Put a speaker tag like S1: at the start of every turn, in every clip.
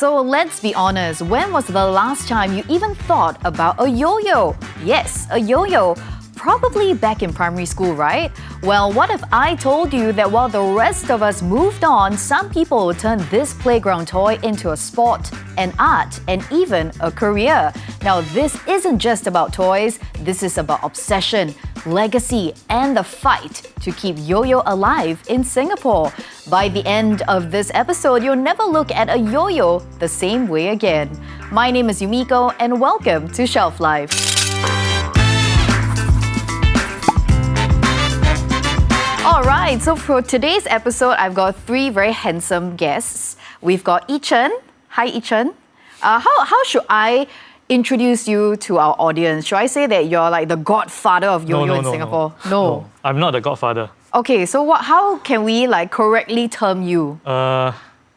S1: so let's be honest, when was the last time you even thought about a yo-yo? Yes, a yo-yo. Probably back in primary school, right? Well, what if I told you that while the rest of us moved on, some people turned this playground toy into a sport, an art, and even a career? Now, this isn't just about toys, this is about obsession, legacy, and the fight to keep yo-yo alive in Singapore. By the end of this episode, you'll never look at a yo-yo the same way again. My name is Yumiko, and welcome to Shelf Life. Alright, so for today's episode, I've got three very handsome guests. We've got Yi-Chen. Hi, Yi-Chen. How should I introduce you to our audience? Should I say that you're like the godfather of yo-yo in Singapore?
S2: No, I'm not the godfather.
S1: Okay, so how can we correctly term you?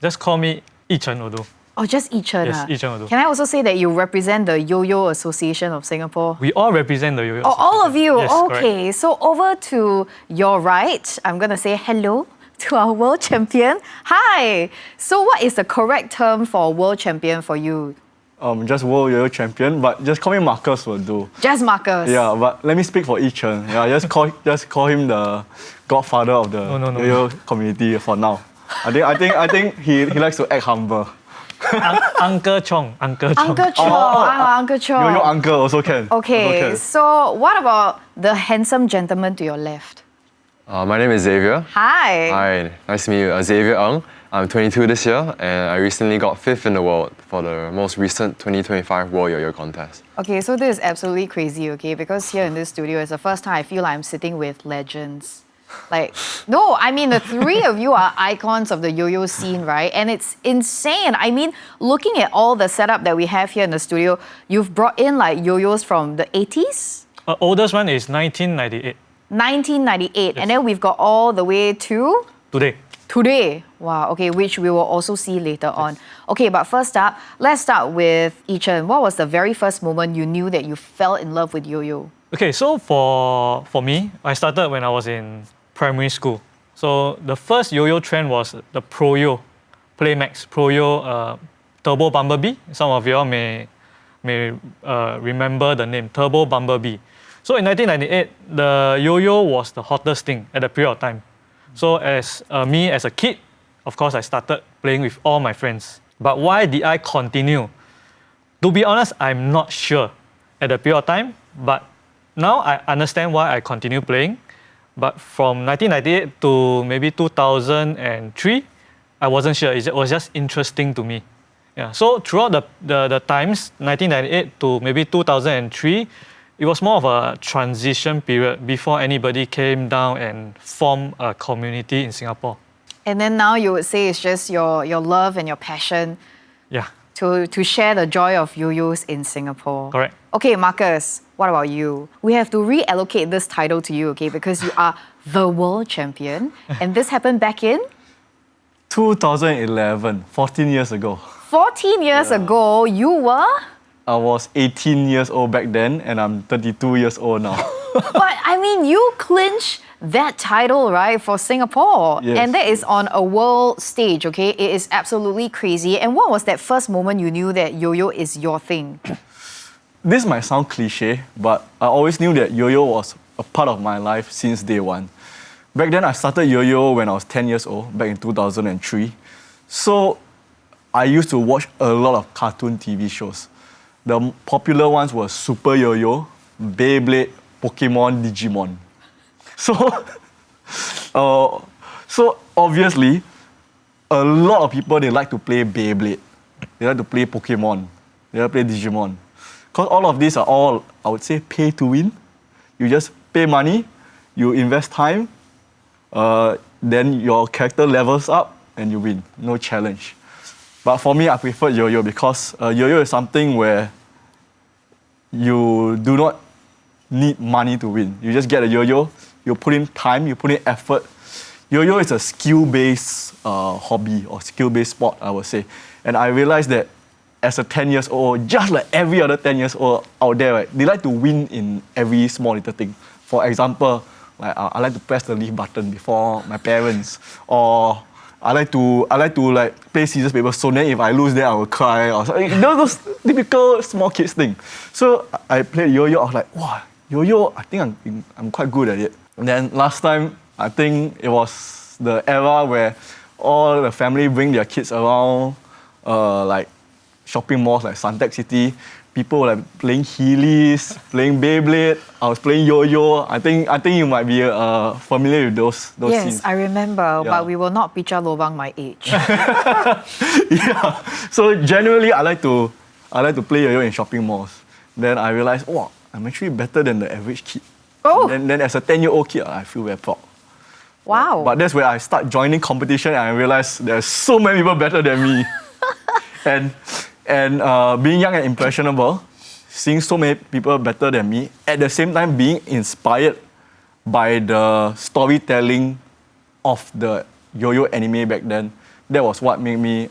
S2: Just call me Yi-Chen will do.
S1: Oh, just Yi-Chen.
S2: Yes, Yi-Chen will do.
S1: Can I also say that you represent the Yo-Yo Association of Singapore?
S2: We all represent the yo-yo.
S1: Oh, all of you?
S2: Yes,
S1: okay,
S2: correct.
S1: So over to your right, I'm going to say hello to our world champion. Hi! So what is the correct term for world champion for you?
S3: Just world yo-yo champion, but just call me Marcus will do.
S1: Just Marcus?
S3: Yeah, but let me speak for Yi-Chen. Yeah, just call him the godfather of the yo-yo community for now. I think he likes to act humble.
S2: Uncle Chong.
S1: Uncle Chong.
S3: Yo-yo uncle also can.
S1: Okay, so what about the handsome gentleman to your left?
S4: My name is Xavier.
S1: Hi.
S4: Hi, nice to meet you. Xavier Ng. I'm 22 this year, and I recently got 5th in the world for the most recent 2025 World Yo-Yo contest.
S1: Okay, so this is absolutely crazy, okay? Because here in this studio, it's the first time I feel like I'm sitting with legends. No, I mean, the three of you are icons of the yo-yo scene, right? And it's insane. I mean, looking at all the setup that we have here in the studio, you've brought in yo-yos from the 80s?
S2: Oldest one is 1998.
S1: 1998.
S2: Yes.
S1: And then we've got all the way to?
S2: Today.
S1: Wow, okay, which we will also see later on. Okay, but first up, let's start with Yi-Chen. What was the very first moment you knew that you fell in love with yo-yo?
S2: Okay, so for me, I started when I was in primary school. So the first yo-yo trend was the Pro-Yo, Playmax Pro-Yo Turbo Bumblebee. Some of you all may remember the name, Turbo Bumblebee. So in 1998, the yo-yo was the hottest thing at the period of time. So as a kid, of course, I started playing with all my friends. But why did I continue? To be honest, I'm not sure at the period of time, but now I understand why I continue playing. But from 1998 to maybe 2003, I wasn't sure. It was just interesting to me. Yeah. So throughout the times, 1998 to maybe 2003, it was more of a transition period before anybody came down and formed a community in Singapore.
S1: And then now you would say it's just your love and your passion to share the joy of yo-yos in Singapore.
S2: Correct.
S1: Okay, Marcus, what about you? We have to reallocate this title to you, okay, because you are the world champion. And this happened back in?
S3: 2011, 14 years ago.
S1: 14 years ago, you were?
S3: I was 18 years old back then, and I'm 32 years old now.
S1: But I mean, you clinched that title, right, for Singapore.
S3: Yes.
S1: And that is on a world stage, okay? It is absolutely crazy. And what was that first moment you knew that yo-yo is your thing?
S3: This might sound cliche, but I always knew that yo-yo was a part of my life since day one. Back then, I started yo-yo when I was 10 years old, back in 2003. So I used to watch a lot of cartoon TV shows. The popular ones were Super Yo-Yo, Beyblade, Pokemon, Digimon. So obviously, a lot of people, they like to play Beyblade. They like to play Pokemon. They like to play Digimon. Because all of these are all, I would say, pay to win. You just pay money, you invest time, then your character levels up and you win. No challenge. But for me, I prefer yo-yo because yo-yo is something where you do not need money to win. You just get a yo-yo, you put in time, you put in effort. Yo-yo is a skill-based hobby or skill-based sport, I would say. And I realized that as a 10 years old, just like every other 10 years old out there, right, they like to win in every small little thing. For example, I like to press the leave button before my parents, or I like to like play scissors paper stone. Then if I lose, then I will cry or something. You know, those typical small kids thing. So I played yo-yo. I was like, wow, yo-yo. I think I'm quite good at it. And then last time, I think it was the era where all the family bring their kids around, like shopping malls like Suntec City. People were like playing Heelys, playing Beyblade. I was playing yo-yo. I think you might be familiar with those
S1: Yes,
S3: scenes.
S1: I remember,
S3: Yeah.
S1: but we will not picha lobang my age.
S3: Yeah. So generally, I like to play yo-yo in shopping malls. Then I realized, wow, I'm actually better than the average kid.
S1: Oh.
S3: And then as a 10-year-old kid, I feel very proud.
S1: Wow.
S3: But that's where I start joining competition and I realized there's so many people better than me. and being young and impressionable, seeing so many people better than me, at the same time being inspired by the storytelling of the yo-yo anime back then, that was what made me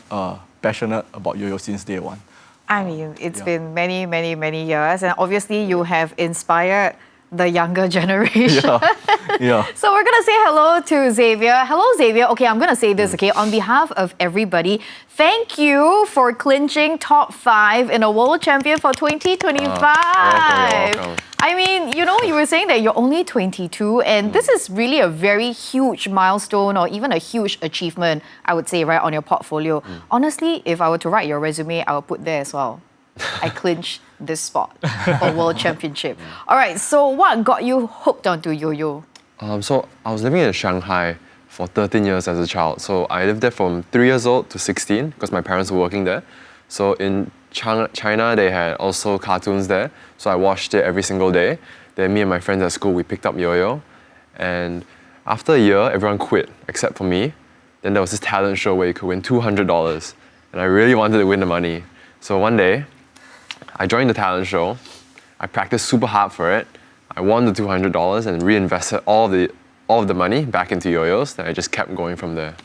S3: passionate about yo-yo since day one.
S1: I mean, it's
S3: Yeah.
S1: been many, many, many years, and obviously you have inspired the younger generation.
S3: Yeah.
S1: So we're gonna say hello to Xavier. Hello, Xavier. Okay, I'm gonna say this, okay? On behalf of everybody, thank you for clinching top 5 in a world champion for 2025.
S4: welcome.
S1: I mean, you know, you were saying that you're only 22, and this is really a very huge milestone or even a huge achievement, I would say, right, on your portfolio. Honestly, if I were to write your resume, I would put there as well. I clinched this spot for World Championship. All right, so what got you hooked onto yo-yo?
S4: So I was living in Shanghai for 13 years as a child. So I lived there from 3 years old to 16 because my parents were working there. So in China, they had also cartoons there. So I watched it every single day. Then me and my friends at school, we picked up yo-yo. And after a year, everyone quit except for me. Then there was this talent show where you could win $200. And I really wanted to win the money. So one day, I joined the talent show. I practiced super hard for it. I won the $200 and reinvested all of the money back into yo-yos. And I just kept going from there.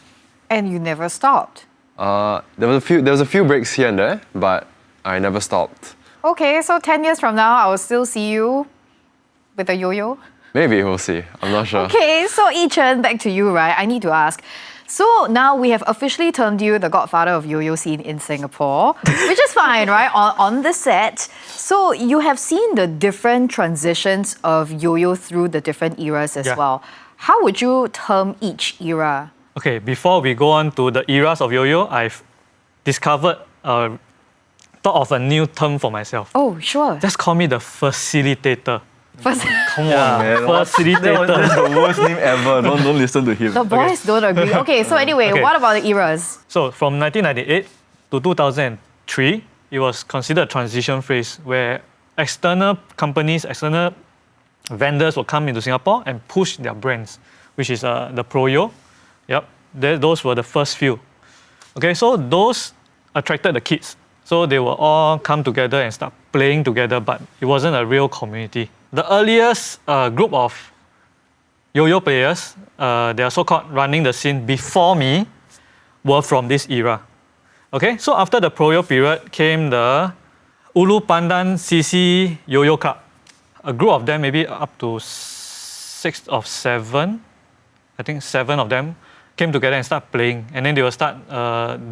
S1: And you never stopped.
S4: There was a few breaks here and there, but I never stopped.
S1: Okay, so 10 years from now, I will still see you with a yo-yo.
S4: Maybe we'll see. I'm not sure.
S1: Okay, so Yi-Chen, back to you, right? I need to ask. So now we have officially termed you the godfather of yo-yo scene in Singapore, which is fine, right? On the set. So you have seen the different transitions of yo-yo through the different eras as
S2: Yeah.
S1: well. How would you term each era?
S2: Okay, before we go on to the eras of yo-yo, I've discovered, thought of a new term for myself.
S1: Oh, sure.
S2: Just call me the facilitator.
S1: First,
S3: Come on, man.
S2: Facilitator.
S3: That's the worst name ever. Don't listen to him.
S1: the boys don't agree. Okay, so anyway,
S2: Okay.
S1: what about the eras?
S2: So from 1998 to 2003, it was considered a transition phase where external companies, external vendors will come into Singapore and push their brands, which is the Pro-Yo. Yep, those were the first few. Okay, so those attracted the kids. So they will all come together and start playing together, but it wasn't a real community. The earliest group of yo-yo players, they are so-called running the scene before me, were from this era. Okay, so after the Pro-Yo period came the Ulu Pandan CC Yo-Yo Club. A group of them, maybe up to 6 or 7, I think 7 of them, came together and start playing. And then they will start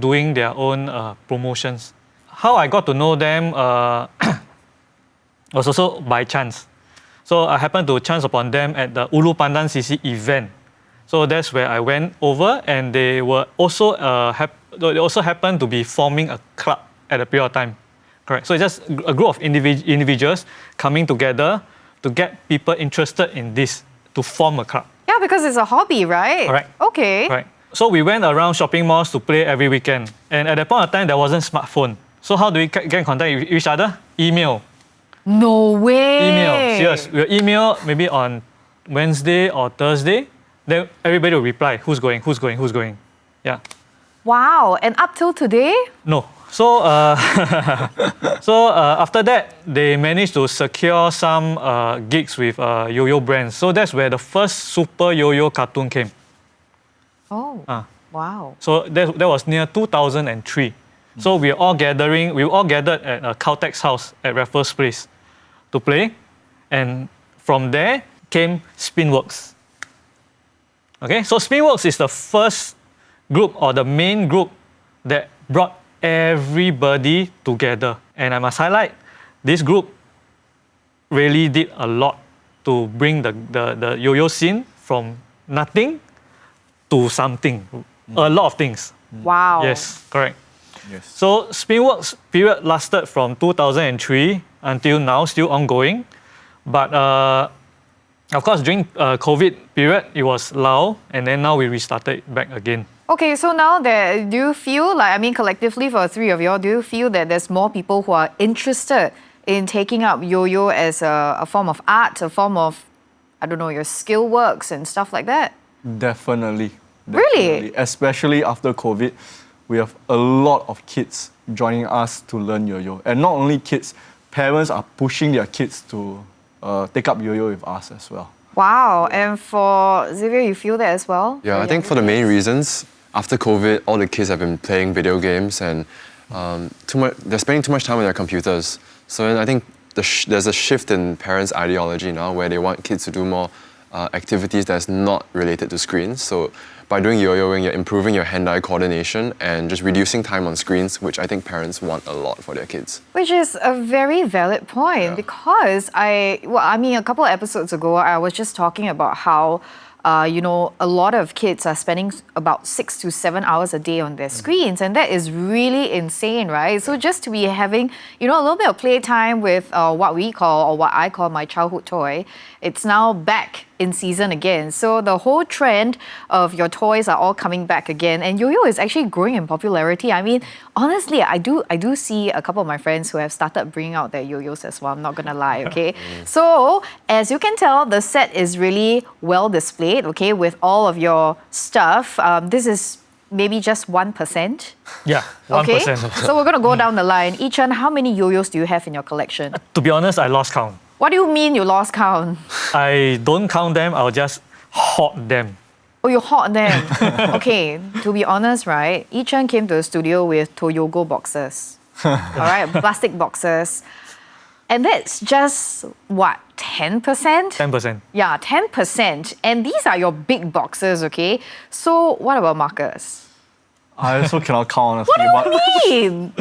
S2: doing their own promotions. How I got to know them was also by chance. So I happened to chance upon them at the Ulu Pandan CC event. So that's where I went over, and they were also they also happened to be forming a club at a period of time. Correct. So it's just a group of individuals coming together to get people interested in this to form a club.
S1: Yeah, because it's a hobby, right?
S2: Correct.
S1: Okay.
S2: Right. So we went around shopping malls to play every weekend, and at that point of time there wasn't smartphone. So how do we get in contact with each other? Email.
S1: No way.
S2: Email. Serious. We'll email maybe on Wednesday or Thursday. Then everybody will reply, who's going. Yeah.
S1: Wow. And up till today?
S2: No. So, after that, they managed to secure some gigs with yo-yo brands. So that's where the first Super Yo-Yo cartoon came.
S1: Oh. Wow.
S2: So that was near 2003. So we were all gathered at Caltech's house at Raffles Place to play. And from there came Spinworks. Okay, so Spinworks is the first group or the main group that brought everybody together. And I must highlight, this group really did a lot to bring the yo-yo scene from nothing to something. A lot of things.
S1: Wow.
S2: Yes, correct.
S3: Yes.
S2: So Spinworks period lasted from 2003 until now, still ongoing. But of course, during COVID period, it was lull, and then now we restarted back again.
S1: Okay, so now that do you feel like, I mean, collectively for the three of y'all, do you feel that there's more people who are interested in taking up yo-yo as a form of art, a form of, I don't know, your skill works and stuff like that?
S3: Definitely.
S1: Really?
S3: Definitely. Especially after COVID, we have a lot of kids joining us to learn yo-yo. And not only kids, parents are pushing their kids to take up yo-yo with us as well.
S1: Wow, and for Xavier, you feel that as well?
S4: Yeah, I think for the main reasons, after COVID, all the kids have been playing video games and they're spending too much time on their computers. So then I think there's a shift in parents' ideology now where they want kids to do more activities that's not related to screens. So by doing yo-yoing, you're improving your hand-eye coordination and just reducing time on screens, which I think parents want a lot for their kids.
S1: Which is a very valid point because a couple of episodes ago, I was just talking about how a lot of kids are spending about 6 to 7 hours a day on their screens, and that is really insane, right? So just to be having, a little bit of playtime with what we call, or what I call my childhood toy, it's now back in season again. So the whole trend of your toys are all coming back again, and yo-yo is actually growing in popularity. I mean, honestly, I do see a couple of my friends who have started bringing out their yo-yos as well. I'm not gonna lie, okay? So as you can tell, the set is really well displayed, okay, with all of your stuff. This is maybe just 1%.
S2: Yeah, 1%.
S1: Okay, so we're gonna go down the line. Ichan, how many yo-yos do you have in your collection?
S2: To be honest, I lost count.
S1: What do you mean you lost count?
S2: I don't count them, I'll just hoard them.
S1: Oh, you hoard them. Okay, to be honest, right? Ichan came to the studio with Toyogo boxes. All right, plastic boxes. And that's just, what, 10%?
S2: 10%.
S1: Yeah, 10%. And these are your big boxes, okay? So what about Marcus?
S3: I also cannot count, honestly.
S1: What do you mean?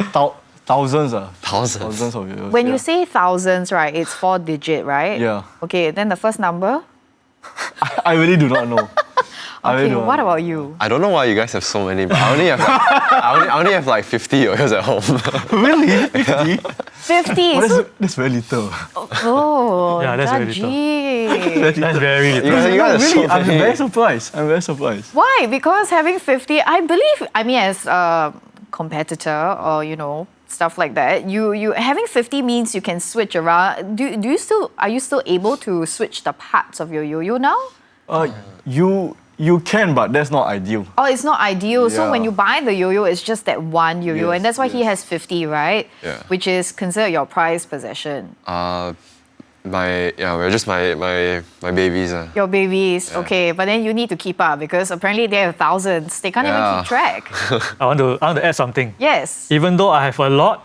S3: Thousands.
S4: Thousands.
S3: Of yo-yos.
S1: When you say thousands, right, it's 4-digit, right?
S3: Yeah.
S1: Okay, then the first number?
S3: I really do not know.
S1: Okay, what about you?
S4: I don't know why you guys have so many, but I only have like 50 yo-yos at home.
S3: Really? 50?
S1: 50. So,
S3: That's very little.
S1: oh,
S2: Yeah, that's very
S1: judgy.
S2: That's very little.
S4: You guys are so
S3: Really? I'm
S4: many.
S3: very surprised.
S1: Why? Because having 50, I believe, as a competitor or, stuff like that, you having 50 means you can switch around. Are you still able to switch the parts of your yo-yo now?
S3: You can, but that's not ideal.
S1: Oh, it's not ideal. So
S3: Yeah.
S1: when you buy the yo-yo, it's just that one yo-yo,
S3: Yes,
S1: and that's why he
S3: yes.
S1: has 50, right?
S4: Yeah.
S1: Which is considered your prized possession.
S4: We're just my babies.
S1: Your babies, okay, but then you need to keep up because apparently they have thousands. They can't even
S4: Yeah.
S1: keep track.
S2: I want to add something.
S1: Yes.
S2: Even though I have a lot,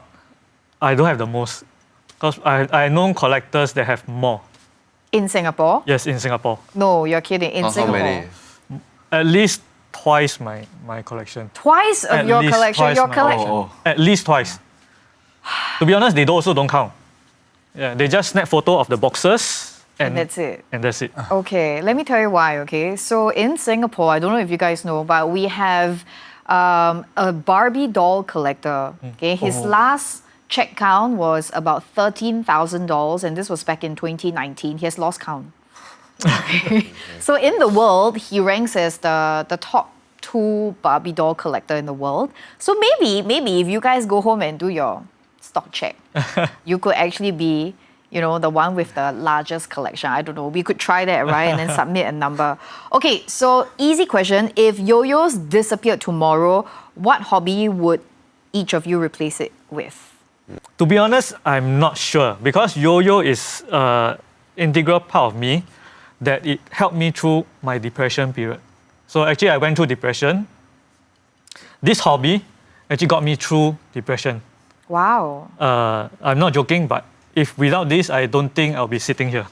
S2: I don't have the most. Because I know collectors that have more.
S1: In Singapore?
S2: Yes, in Singapore.
S1: No, you're kidding. In
S4: How
S1: Singapore.
S4: many?
S2: At least twice my collection.
S1: Twice of
S2: At
S1: your
S2: least
S1: collection.
S2: twice
S1: Your
S2: my
S1: collection.
S3: Oh.
S2: At least twice. To be honest, they also don't count. Yeah, they just snap photo of the boxes
S1: And that's it.
S2: And that's it.
S1: Okay, let me tell you why, okay? So in Singapore, I don't know if you guys know, but we have a Barbie doll collector. Okay, his last check count was about $13,000, and this was back in 2019. He has lost count. Okay. So in the world, he ranks as the top 2 Barbie doll collector in the world. So maybe if you guys go home and do your stock check, you could actually be, the one with the largest collection. I don't know. We could try that, right? And then submit a number. Okay, so easy question. If yo-yos disappeared tomorrow, what hobby would each of you replace it with?
S2: To be honest, I'm not sure because yo-yo is an integral part of me that it helped me through my depression period. So actually, I went through depression. This hobby actually got me through depression.
S1: Wow.
S2: I'm not joking, but if without this, I don't think I'll be sitting here.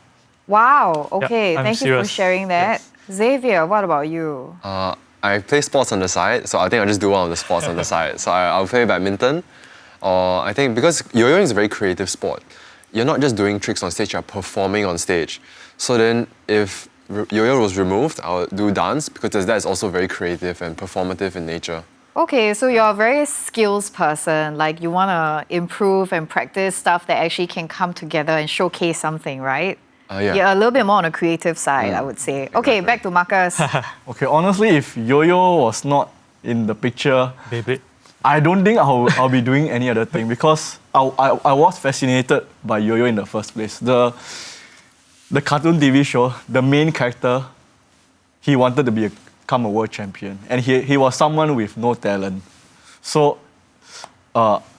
S1: Wow. Okay.
S2: I'm
S1: Thank you for
S2: serious.
S1: sharing that.
S2: Yes.
S1: Xavier, what about you?
S4: I play sports on the side, so I think I'll just do one of the sports on the side. So I'll play badminton, or I think because yo-yoing is a very creative sport, you're not just doing tricks on stage, you're performing on stage. So then if yo-yo was removed, I would do dance because that is also very creative and performative in nature.
S1: Okay, so you're a very skills person. Like you want to improve and practice stuff that actually can come together and showcase something, right?
S4: Yeah.
S1: You're a little bit more on the creative side, I would say. Okay, back to Marcus.
S3: Okay, honestly, if yo-yo was not in the picture,
S2: Beyblade.
S3: I don't think I'll be doing any other thing because I was fascinated by yo-yo in the first place. The cartoon TV show, the main character, he wanted to become a world champion, and he was someone with no talent. So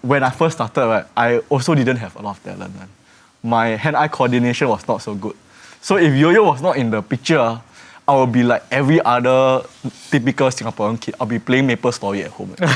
S3: when I first started, right, I also didn't have a lot of talent. Man. My hand-eye coordination was not so good. So if yo-yo was not in the picture, I would be like every other typical Singaporean kid. I'll be playing Maple Story at home. really.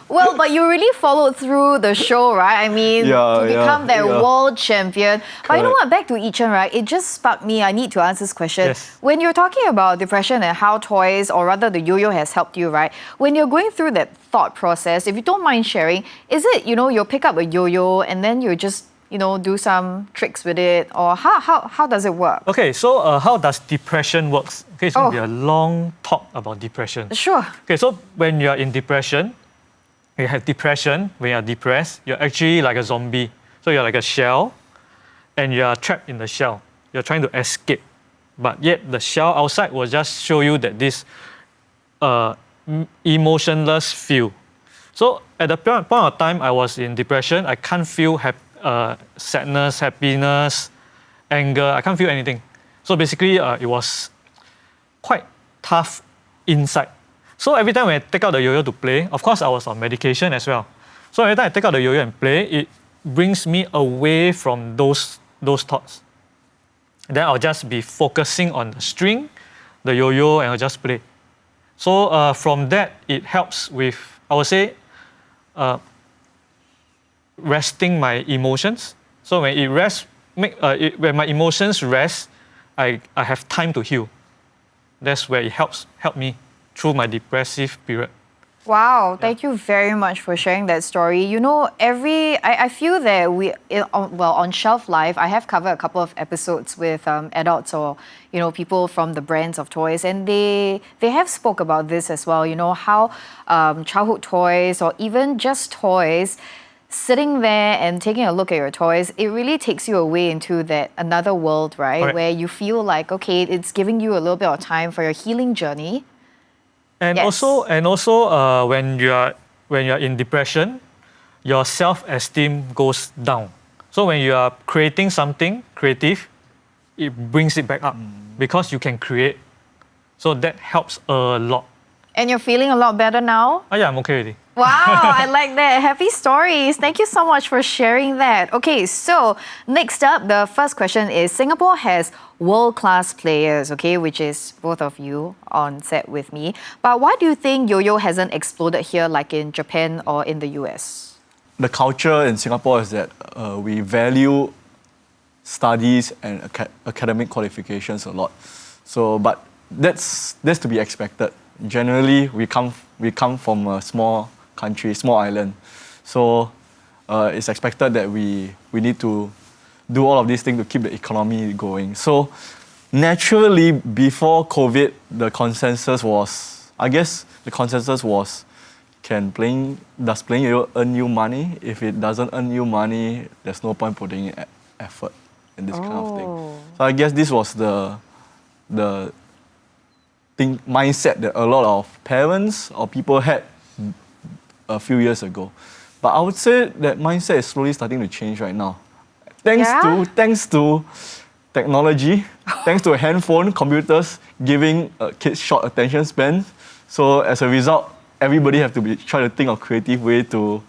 S1: Well, but you really followed through the show, right? I mean, to become that world champion. But you know what? Back to Yichen, right? It just sparked me. I need to ask this question.
S2: Yes.
S1: When you're talking about depression and how toys, or rather the yo-yo has helped you, right? When you're going through that thought process, if you don't mind sharing, is it, you'll pick up a yo-yo and then you just, do some tricks with it? Or how does it work?
S2: Okay, so how does depression works? Okay, it's going to be a long talk about depression.
S1: Sure.
S2: Okay, so when you're in depression, you have depression, when you're depressed, you're actually like a zombie. So you're like a shell, and you're trapped in the shell. You're trying to escape. But yet the shell outside will just show you that this emotionless feel. So at the point of time I was in depression, I can't feel sadness, happiness, anger. I can't feel anything. So basically, it was quite tough inside. So every time when I take out the yo-yo to play, of course I was on medication as well. So every time I take out the yo-yo and play, it brings me away from those thoughts. Then I'll just be focusing on the string, the yo-yo, and I'll just play. So from that, it helps with, I would say, resting my emotions. So when it rests, when my emotions rest, I have time to heal. That's where it helped me through my depressive period.
S1: Wow, thank you very much for sharing that story. I feel that on Shelf Life, I have covered a couple of episodes with adults or, people from the brands of toys, and they have spoke about this as well, how childhood toys or even just toys, sitting there and taking a look at your toys, it really takes you away into that another world, right?
S2: Correct.
S1: Where you feel like, okay, it's giving you a little bit of time for your healing journey.
S2: And
S1: Yes.
S2: also, when you're in depression, your self-esteem goes down. So when you are creating something creative, it brings it back up because you can create. So that helps a lot.
S1: And you're feeling a lot better now?
S2: Oh yeah, I'm okay already.
S1: Wow, I like that. Happy stories. Thank you so much for sharing that. Okay, so next up, the first question is Singapore has world-class players, okay, which is both of you on set with me. But why do you think yo-yo hasn't exploded here like in Japan or in the US?
S3: The culture in Singapore is that we value studies and academic qualifications a lot. So, but that's to be expected. Generally, we come from a small country, small island. So it's expected that we need to do all of these things to keep the economy going. So naturally, before COVID, the consensus was, does playing yo-yo earn you money? If it doesn't earn you money, there's no point putting in effort in this kind of thing. So I guess this was the mindset that a lot of parents or people had a few years ago. But I would say that mindset is slowly starting to change right now. Thanks to technology, thanks to a handphone, computers giving kids short attention span. So as a result, everybody have to try to think of creative way to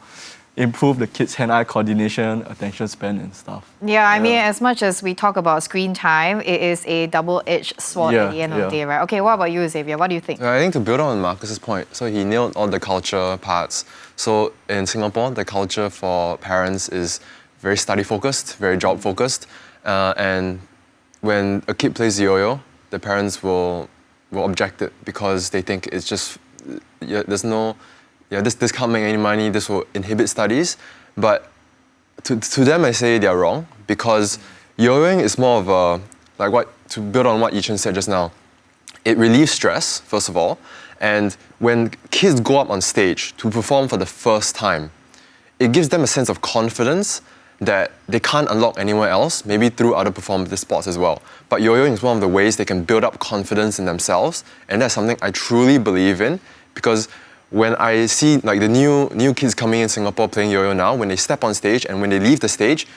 S3: improve the kids' hand-eye coordination, attention span and stuff.
S1: Yeah, I mean, as much as we talk about screen time, it is a double-edged sword at the end of the day, right? Okay, what about you, Xavier? What do you think?
S4: I think to build on Marcus's point, so he nailed all the culture parts. So in Singapore, the culture for parents is very study-focused, very job-focused. And when a kid plays yo-yo, the parents will will object it because they think it's just this can't make any money. This will inhibit studies. But to them, I say they're wrong because yo-yoing is more of a to build on what Yichen said just now. It relieves stress, first of all, and when kids go up on stage to perform for the first time, it gives them a sense of confidence that they can't unlock anywhere else, maybe through other performative sports as well. But yo-yoing is one of the ways they can build up confidence in themselves, and that's something I truly believe in, because when I see like the new kids coming in Singapore playing yo-yo now, when they step on stage and when they leave the stage,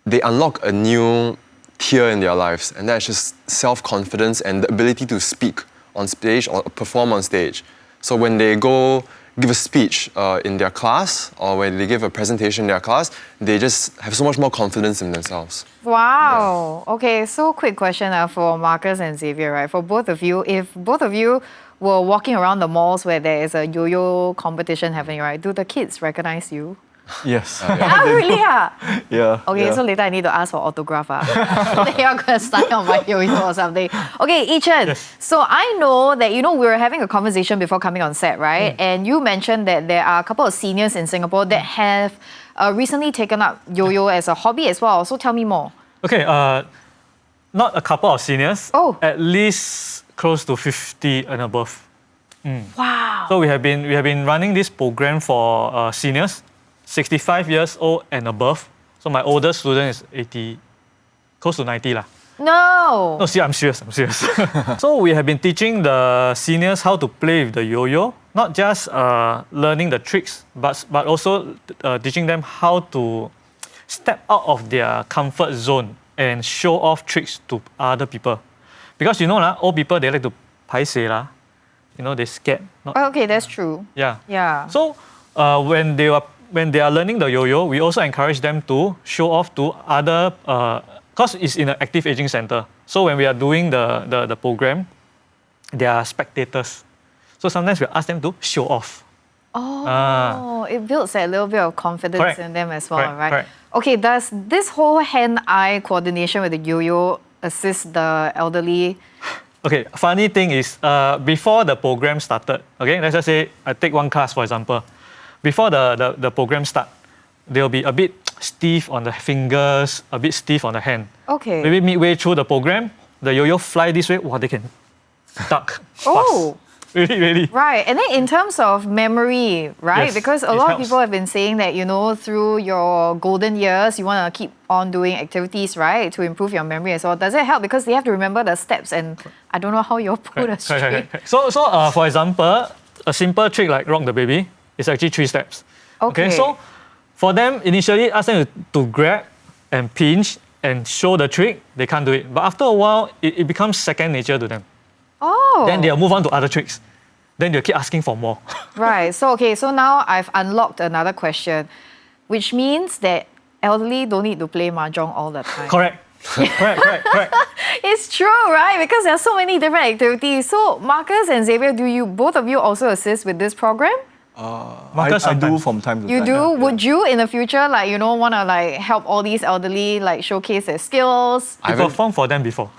S4: they unlock a new tier in their lives, and that's just self-confidence and the ability to speak on stage or perform on stage. So when they go give a speech in their class or when they give a presentation in their class, they just have so much more confidence in themselves.
S1: Wow. Yeah. Okay, so quick question for Marcus and Xavier, right? For both of you, if both of you were walking around the malls where there is a yo-yo competition happening, right? Do the kids recognize you?
S3: Yes.
S1: Ah, really?
S3: Yeah.
S1: Okay,
S3: yeah.
S1: so later I need to ask for autograph. They are going to sign on my yo-yo or something. Okay, Yichen.
S2: Yes.
S1: So I know that, we were having a conversation before coming on set, right? And you mentioned that there are a couple of seniors in Singapore that have recently taken up yo-yo as a hobby as well. So tell me more.
S2: Okay, not a couple of seniors.
S1: Oh.
S2: At least close to 50 and above.
S1: Wow.
S2: So we have been running this program for seniors, 65 years old and above. So my oldest student is 80, close to 90 lah.
S1: No.
S2: No, see, I'm serious. So we have been teaching the seniors how to play with the yo-yo, not just learning the tricks, but also teaching them how to step out of their comfort zone and show off tricks to other people. Because old people, they like to paiseh lah. They scared.
S1: Okay, that's true.
S2: Yeah.
S1: Yeah.
S2: So when they are learning the yo-yo, we also encourage them to show off to other, because it's in an active aging center. So when we are doing the program, they are spectators. So sometimes we ask them to show off.
S1: Oh, it builds a little bit of confidence
S2: Correct.
S1: in them as well,
S2: Correct.
S1: right?
S2: Correct.
S1: Okay, does this whole hand-eye coordination with the yo-yo assist the elderly?
S2: Okay, funny thing is, before the program started, okay, let's just say I take one class for example. Before the program start, they'll be a bit stiff on the fingers, a bit stiff on the hand.
S1: Okay.
S2: Maybe midway through the program, the yo-yo fly this way, wow, they can duck fast.
S1: Oh.
S2: Really.
S1: Right, and then in terms of memory, right?
S2: Yes,
S1: Because a
S2: it
S1: lot of
S2: helps.
S1: people have been saying that, through your golden years, you want to keep on doing activities, right? To improve your memory as well. Does it help? Because they have to remember the steps, and I don't know how you'll put a straight.
S2: Correct. So for example, a simple trick like rock the baby is actually 3 steps.
S1: Okay.
S2: So for them, initially, ask them to grab and pinch and show the trick, they can't do it. But after a while, it becomes second nature to them.
S1: Oh.
S2: Then they'll move on to other tricks. Then they'll keep asking for more.
S1: Right. So now I've unlocked another question, which means that elderly don't need to play mahjong all the time.
S2: Correct.
S1: It's true, right? Because there are so many different activities. So Marcus and Xavier, both of you also assist with this program?
S2: Marcus
S3: I do
S2: sometimes.
S3: from time to
S1: You
S3: time.
S1: do?
S3: Yeah.
S1: Would you in the future, want to help all these elderly, showcase their skills?
S2: I performed for them before.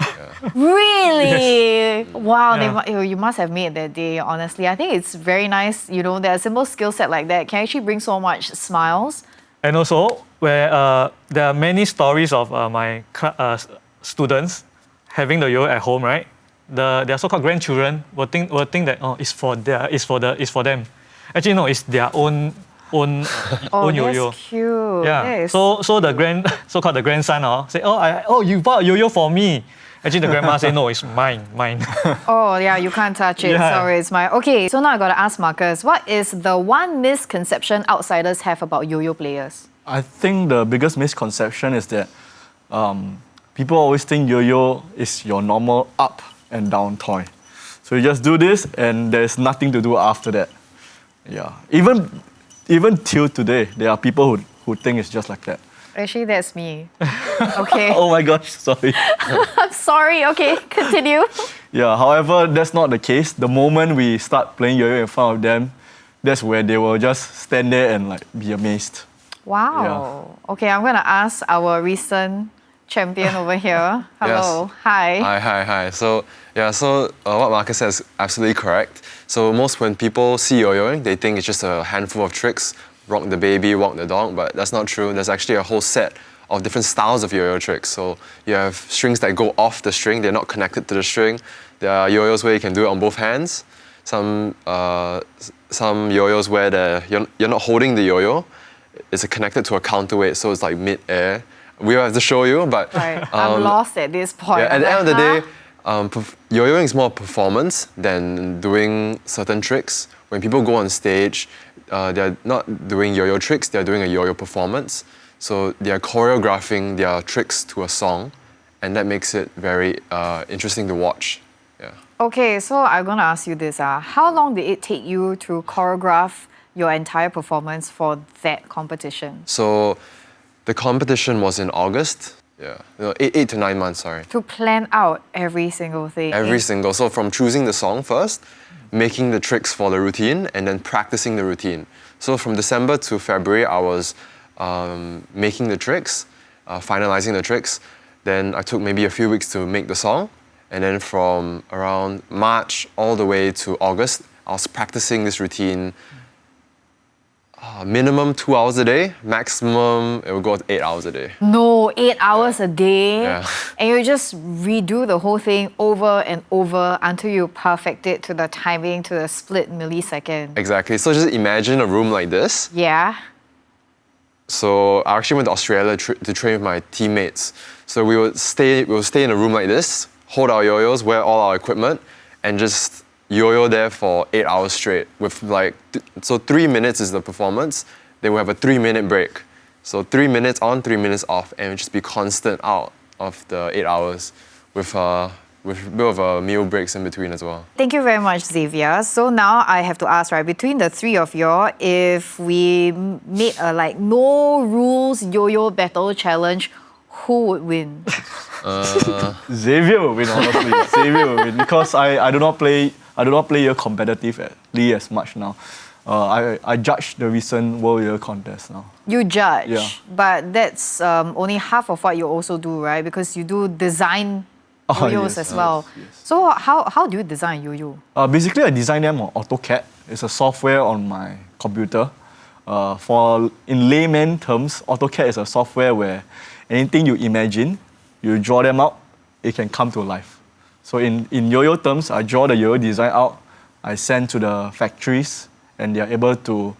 S1: Really? Wow,
S2: Yeah.
S1: you must have made that day, honestly. I think it's very nice, that a simple skill set like that can actually bring so much smiles.
S2: And also, where there are many stories of my students having the yo at home, right? Their so-called grandchildren will think that it's for them. Actually, no, it's their own own yo-yo.
S1: That's cute.
S2: Yeah.
S1: That is-
S2: So the so-called the grandson say, you bought a yo-yo for me. Actually, the grandma say, no, it's mine.
S1: Oh, yeah, you can't touch it.
S2: Yeah.
S1: Sorry, it's mine. Okay, so now I got to ask Marcus, what is the one misconception outsiders have about yo-yo players?
S3: I think the biggest misconception is that people always think yo-yo is your normal up and down toy. So you just do this and there's nothing to do after that. Yeah. Even till today, there are people who think it's just like that.
S1: Actually, that's me. Okay.
S3: Oh my gosh, sorry.
S1: I'm sorry. Okay, continue.
S3: Yeah, however, that's not the case. The moment we start playing yo-yo in front of them, that's where they will just stand there and be amazed.
S1: Wow. Okay, I'm going to ask our recent champion over here. Hello.
S4: Yes.
S1: Hi.
S4: Hi. So what Marcus says is absolutely correct. So when people see yo-yoing, they think it's just a handful of tricks, rock the baby, walk the dog, but that's not true. There's actually a whole set of different styles of yo-yo tricks. So you have strings that go off the string, they're not connected to the string. There are yo-yos where you can do it on both hands. Some yo-yos where you're not holding the yo-yo, it's connected to a counterweight, so it's like mid-air. We have to show you, but
S1: Right. I'm lost at this point.
S4: yeah, at the end of the
S1: Huh?
S4: day, yo-yoing is more performance than doing certain tricks. When people go on stage, they're not doing yo-yo tricks, they're doing a yo-yo performance. So they're choreographing their tricks to a song, and that makes it very interesting to watch. Yeah.
S1: Okay, so I'm going to ask you this. How long did it take you to choreograph your entire performance for that competition?
S4: So the competition was in August. Yeah, 8 to 9 months, sorry.
S1: To plan out every single thing.
S4: So from choosing the song first, making the tricks for the routine, and then practicing the routine. So from December to February, I was making the tricks, finalizing the tricks. Then I took maybe a few weeks to make the song. And then from around March all the way to August, I was practicing this routine minimum 2 hours a day, maximum it would go 8 hours a day.
S1: No, 8 hours a day.
S4: Yeah.
S1: And you just redo the whole thing over and over until you perfect it to the timing, to the split millisecond.
S4: Exactly. So just imagine a room like this.
S1: Yeah.
S4: So I actually went to Australia to train with my teammates. So we would stay in a room like this, hold our yo-yos, wear all our equipment, and just yo-yo there for 8 hours straight. With so 3 minutes is the performance. Then we have a 3-minute break. So 3 minutes on, 3 minutes off, and just be constant out of the 8 hours with a bit of meal breaks in between as well.
S1: Thank you very much, Xavier. So now I have to ask, right, between the three of you, if we made a no rules yo-yo battle challenge, who would win?
S3: Xavier will win, honestly. Xavier will win because I do not play here competitively as much now. I judge the recent World Year contest now.
S1: You judge,
S3: Yeah.
S1: but that's only half of what you also do, right? Because you do design yo-yos
S3: yes,
S1: as well.
S3: yes.
S1: So how do you design yo-yo?
S3: Basically, I design them on AutoCAD. It's a software on my computer. In layman terms, AutoCAD is a software where anything you imagine, you draw them out, it can come to life. So in yo-yo terms, I draw the yo-yo design out, I send to the factories, and they are able to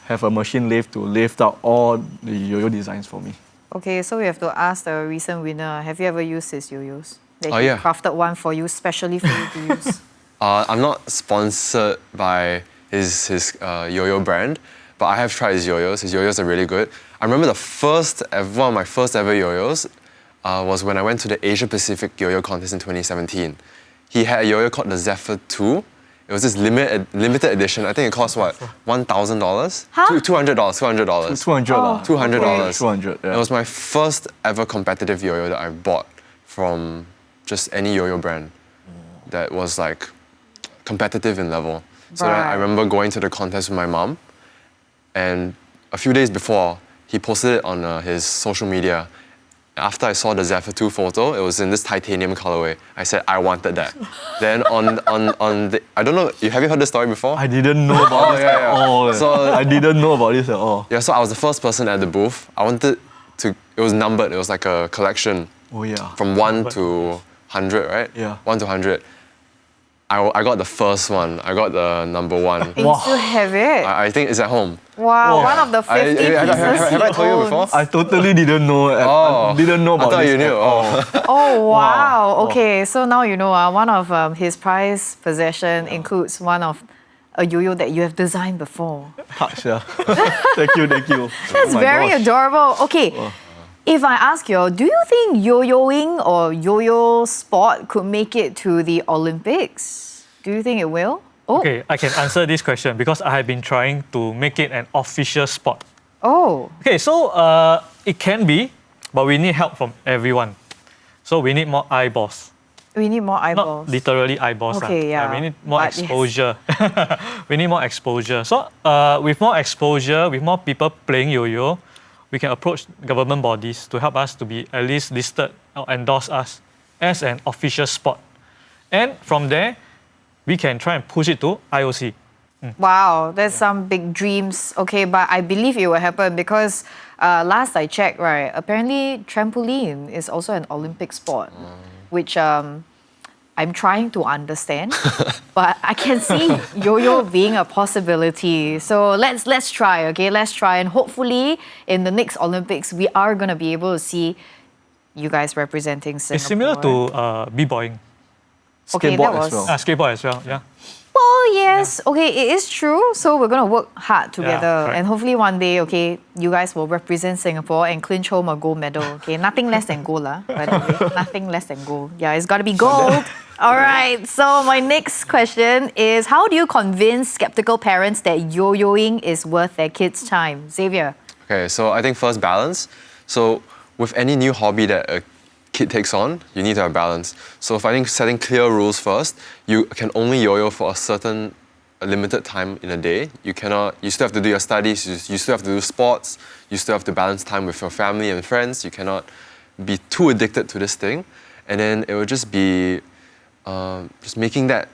S3: have a machine lathe to lift out all the yo-yo designs for me.
S1: Okay, so we have to ask the recent winner, have you ever used his yo-yos? That
S4: Oh,
S1: he
S4: yeah.
S1: crafted one for you, specially for you to use.
S4: I'm not sponsored by his yo-yo brand, but I have tried his yo-yos. His yo-yos are really good. I remember one of my first ever yo-yos was when I went to the Asia Pacific Yo-Yo contest in 2017. He had a yo-yo called the Zephyr 2. It was this limited edition. I think it cost what, $1,000?
S1: Huh?
S4: $200. $200.
S3: $200.
S4: $200.
S3: 200, yeah.
S4: It was my first ever competitive yo-yo that I bought from just any yo-yo brand that was competitive in level. So then I
S1: Right.
S4: remember going to the contest with my mom, and a few days before, he posted it on his social media. After I saw the Zephyr 2 photo, it was in this titanium colorway. I said, I wanted that. Then I don't know, have you heard this story before?
S3: I didn't know about this at all. I didn't know about this at all.
S4: Yeah, so I was the first person at the booth. It was numbered, it was like a collection
S3: Oh yeah.
S4: from 1 to 100, right?
S3: Yeah.
S4: 1 to 100. I got the first one. I got the number 1.
S1: And you still have it?
S4: I think it's at home.
S1: Wow,
S3: Wow.
S1: one of the 50 pieces
S4: have I told you
S1: he
S4: before?
S1: owns.
S3: I totally didn't know. I didn't know
S4: I
S3: about
S4: thought
S3: this
S4: you knew.
S3: at all.
S1: Oh, wow.
S3: Wow.
S1: Okay, so now you know one of his prized possession includes one of a yo-yo that you have designed before.
S3: Touch, yeah. Thank you.
S1: That's
S3: Oh my
S1: very
S3: gosh.
S1: adorable. Okay, if I ask you, do you think yo-yoing or yo-yo sport could make it to the Olympics? Do you think it will? Oh,
S2: Okay, I can answer this question because I have been trying to make it an official sport.
S1: oh,
S2: Okay, so it can be, but we need help from everyone. So we need more eyeballs.
S1: we need more
S2: Not
S1: eyeballs.
S2: literally eyeballs.
S1: Okay, yeah.
S2: We need more
S1: But yes.
S2: exposure. We need more exposure. So with more exposure, with more people playing yo-yo, we can approach government bodies to help us to be at least listed or endorse us as an official sport. And from there, we can try and push it to IOC.
S1: Wow, there's some big dreams. Okay, but I believe it will happen because last I checked, right, apparently trampoline is also an Olympic sport, which I'm trying to understand, but I can see yo-yo being a possibility. So let's try, okay? Let's try, and hopefully in the next Olympics we are gonna be able to see you guys representing Singapore.
S2: It's similar to b-boying.
S1: Okay,
S3: Skateboard
S1: that
S3: as
S1: was-
S3: well.
S2: Skateboard as well, yeah.
S1: Well, yes, okay, it is true. So we're gonna work hard together,
S2: correct.
S1: and hopefully one day, okay, you guys will represent Singapore and clinch home a gold medal. Okay, nothing less than gold, by the way. Nothing less than gold. Yeah, it's gotta be gold. All right. So my next question is: how do you convince skeptical parents that yo-yoing is worth their kids' time? Xavier.
S4: Okay, so I think first balance. So with any new hobby that a kid takes on, you need to have balance. So I think setting clear rules first. You can only yo-yo for a limited time in a day. You still have to do your studies, you still have to do sports, you still have to balance time with your family and friends. You cannot be too addicted to this thing. And then it will just be just making that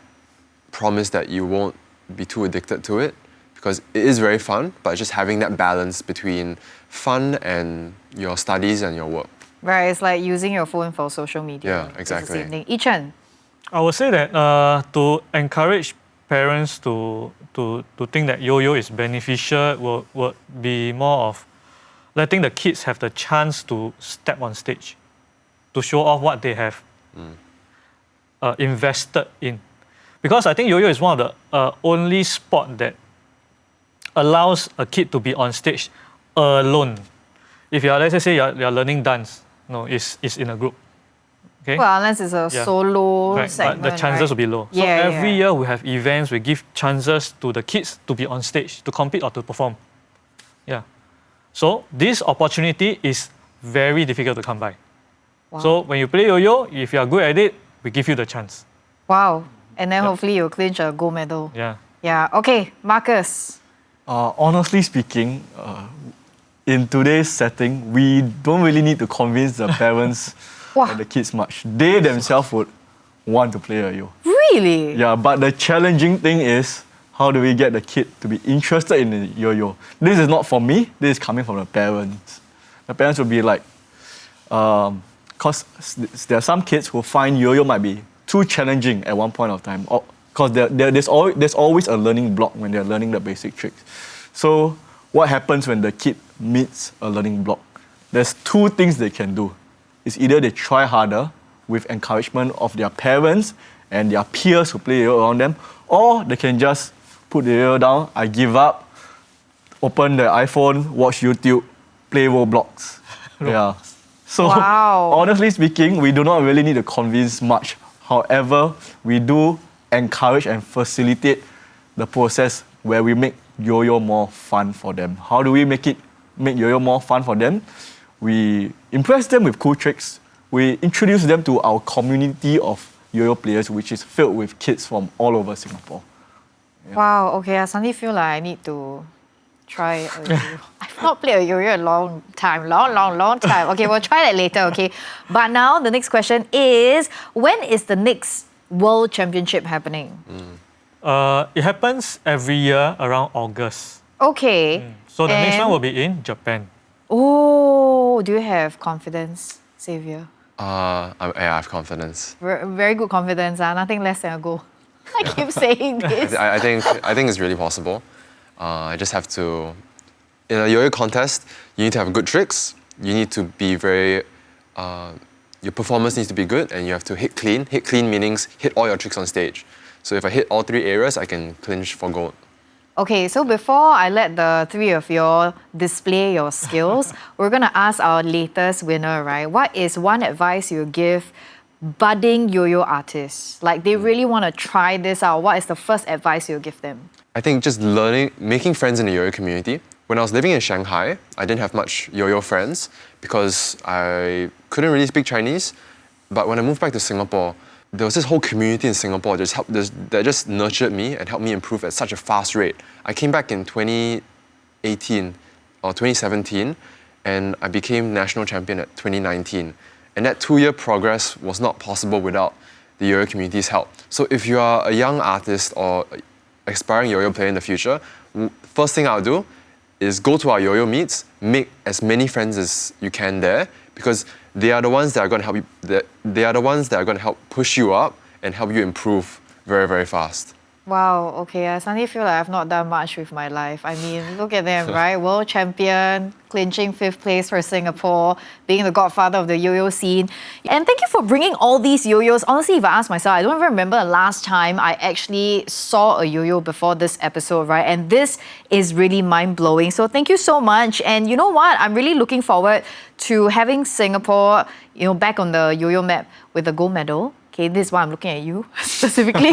S4: promise that you won't be too addicted to it, because it is very fun, but just having that balance between fun and your studies and your work.
S1: Right, it's like using your phone for social media.
S4: Yeah,
S1: It's the
S4: exactly.
S1: same thing. Yi-Chen.
S2: I would say that to encourage parents to think that yo-yo is beneficial would be more of letting the kids have the chance to step on stage, to show off what they have invested in. Because I think yo-yo is one of the only sport that allows a kid to be on stage alone. If you are, let's say you're learning dance, no, it's in a group. Okay?
S1: Well, unless it's a
S2: Yeah.
S1: solo
S2: Right,
S1: segment,
S2: but the chances
S1: right?
S2: will be low. So
S1: Yeah,
S2: every
S1: yeah.
S2: year we have events, we give chances to the kids to be on stage, to compete or to perform. Yeah. So this opportunity is very difficult to come by.
S1: Wow.
S2: So when you play yo-yo, if you are good at it, we give you the chance.
S1: Wow. And then hopefully you'll clinch a gold medal.
S2: Yeah.
S1: Yeah. Okay, Marcus.
S3: Honestly speaking, in today's setting, we don't really need to convince the parents
S1: Wow.
S3: and the kids much. They themselves would want to play yo.
S1: Really?
S3: Yeah, but the challenging thing is, how do we get the kid to be interested in the yo-yo? This is not from me, this is coming from the parents. The parents will be like, because there are some kids who find yo-yo might be too challenging at one point of time, because there's always a learning block when they're learning the basic tricks. So what happens when the kid meets a learning block? There's two things they can do. It's either they try harder with encouragement of their parents and their peers who play yo-yo around them, or they can just put the yo-yo down, I give up, open the iPhone, watch YouTube, play Roblox. Yeah. So
S1: Wow.
S3: honestly speaking, we do not really need to convince much. However, we do encourage and facilitate the process where we make yo-yo more fun for them. How do we make yo-yo more fun for them? We impress them with cool tricks. We introduce them to our community of yo-yo players, which is filled with kids from all over Singapore.
S1: Wow. Okay, I suddenly feel like I need to try a yo-yo. I've not played a yo-yo in a long time. Long time. Okay, we'll try that later, okay? But now the next question is, when is the next World Championship happening?
S2: It happens every year around August.
S1: Okay.
S2: So the next
S1: And-
S2: one will be in Japan.
S1: Oh, do you have confidence, Xavier?
S4: I have confidence.
S1: Very good confidence, nothing less than a goal. I keep saying this.
S4: I think it's really possible. I just have to, in a yo-yo contest, you need to have good tricks. You need to be very, your performance needs to be good, and you have to hit clean. Hit clean means hit all your tricks on stage. So if I hit all three areas, I can clinch for gold.
S1: Okay, so before I let the three of you all display your skills, we're gonna ask our latest winner, right? What is one advice you give budding yo-yo artists? Like they really want to try this out. What is the first advice you'll give them?
S4: I think just learning, making friends in the yo-yo community. When I was living in Shanghai, I didn't have much yo-yo friends because I couldn't really speak Chinese. But when I moved back to Singapore, there was this whole community in Singapore that just nurtured me and helped me improve at such a fast rate. I came back in 2018 or 2017, and I became national champion at 2019. And that 2-year progress was not possible without the yo-yo community's help. So if you are a young artist or aspiring yo-yo player in the future, first thing I'll do is go to our yo-yo meets, make as many friends as you can there, because they are the ones that are going to help you. They are the ones that are going to help push you up and help you improve very, very fast.
S1: Wow, okay, I suddenly feel like I've not done much with my life. I mean, look at them, right? World champion, clinching 5th place for Singapore, being the godfather of the yo-yo scene. And thank you for bringing all these yo-yos. Honestly, if I ask myself, I don't even remember the last time I actually saw a yo-yo before this episode, right? And this is really mind-blowing. So thank you so much. And you know what? I'm really looking forward to having Singapore, back on the yo-yo map with a gold medal. Okay, this is why I'm looking at you specifically.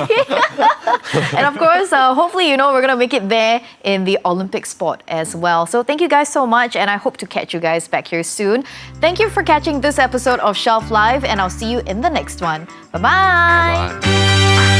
S1: And of course, hopefully, we're going to make it there in the Olympic sport as well. So thank you guys so much, and I hope to catch you guys back here soon. Thank you for catching this episode of Shelf Live, and I'll see you in the next one. Bye-bye.
S4: Bye.